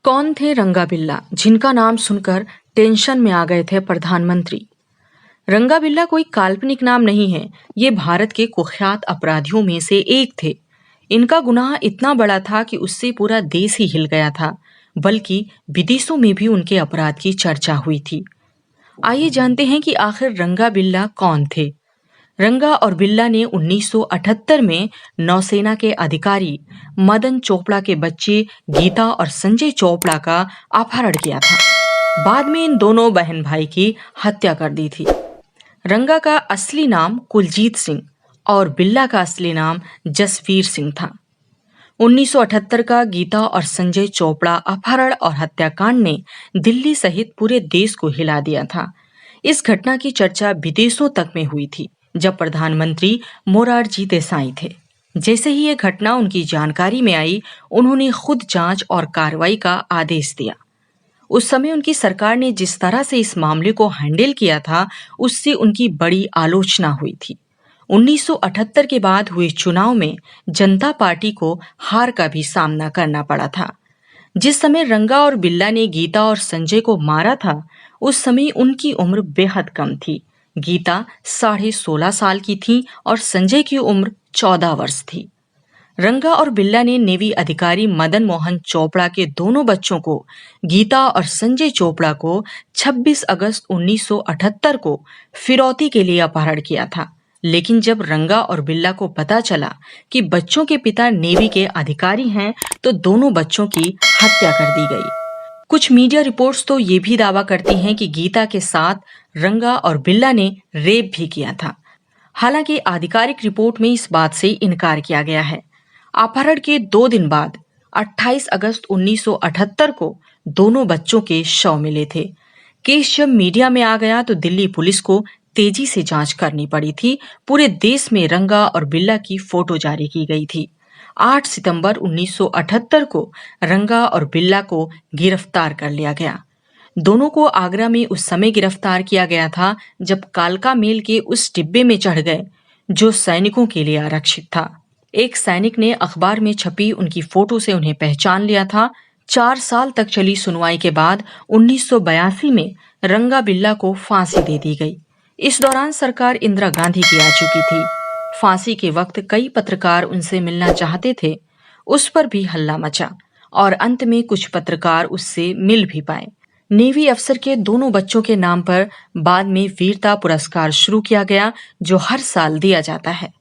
कौन थे रंगा बिल्ला जिनका नाम सुनकर टेंशन में आ गए थे प्रधानमंत्री। रंगा बिल्ला कोई काल्पनिक नाम नहीं है। ये भारत के कुख्यात अपराधियों में से एक थे। इनका गुनाह इतना बड़ा था कि उससे पूरा देश ही हिल गया था, बल्कि विदेशों में भी उनके अपराध की चर्चा हुई थी। आइए जानते हैं कि आखिर रंगा बिल्ला कौन थे। रंगा और बिल्ला ने 1978 में नौसेना के अधिकारी मदन चोपड़ा के बच्चे गीता और संजय चोपड़ा का अपहरण किया था। बाद में इन दोनों बहन भाई की हत्या कर दी थी। रंगा का असली नाम कुलजीत सिंह और बिल्ला का असली नाम जसवीर सिंह था। 1978 का गीता और संजय चोपड़ा अपहरण और हत्याकांड ने दिल्ली सहित पूरे देश को हिला दिया था। इस घटना की चर्चा विदेशों तक में हुई थी जब प्रधानमंत्री मोरारजी देसाई थे। जैसे ही ये घटना उनकी जानकारी में आई, उन्होंने खुद जांच और कार्रवाई का आदेश दिया। उस समय उनकी सरकार ने जिस तरह से इस मामले को हैंडल किया था, उससे उनकी बड़ी आलोचना हुई थी। 1978 के बाद हुए चुनाव में जनता पार्टी को हार का भी सामना करना पड़ा था। जिस समय रंगा और बिल्ला ने गीता और संजय को मारा था, उस समय उनकी उम्र बेहद कम थी। गीता 16.5 साल की थी और संजय की उम्र 14 वर्ष थी। रंगा और बिल्ला ने नेवी अधिकारी मदन मोहन चोपड़ा के दोनों बच्चों को, गीता और संजय चोपड़ा को 26 अगस्त 1978 को फिरौती के लिए अपहरण किया था। लेकिन जब रंगा और बिल्ला को पता चला कि बच्चों के पिता नेवी के अधिकारी हैं, तो दोनों बच्चों की हत्या कर दी गई। कुछ मीडिया रिपोर्ट्स तो ये भी दावा करती हैं कि गीता के साथ रंगा और बिल्ला ने रेप भी किया था। हालांकि आधिकारिक रिपोर्ट में इस बात से इनकार किया गया है। अपहरण के 2 दिन बाद 28 अगस्त 1978 को दोनों बच्चों के शव मिले थे। केस जब मीडिया में आ गया तो दिल्ली पुलिस को तेजी से जांच करनी पड़ी थी। पूरे देश में रंगा और बिल्ला की फोटो जारी की गई थी। 8 सितंबर 1978 को रंगा और बिल्ला को गिरफ्तार कर लिया गया। दोनों को आगरा में उस समय गिरफ्तार किया गया था जब कालका मेल के उस डिब्बे में चढ़ गए जो सैनिकों के लिए आरक्षित था। एक सैनिक ने अखबार में छपी उनकी फोटो से उन्हें पहचान लिया था। 4 साल तक चली सुनवाई के बाद 1982 में रंगा बिल्ला को फांसी दे दी गई। इस दौरान सरकार इंदिरा गांधी की आ चुकी थी। फांसी के वक्त कई पत्रकार उनसे मिलना चाहते थे, उस पर भी हल्ला मचा और अंत में कुछ पत्रकार उससे मिल भी पाए। नेवी अफसर के दोनों बच्चों के नाम पर बाद में वीरता पुरस्कार शुरू किया गया, जो हर साल दिया जाता है।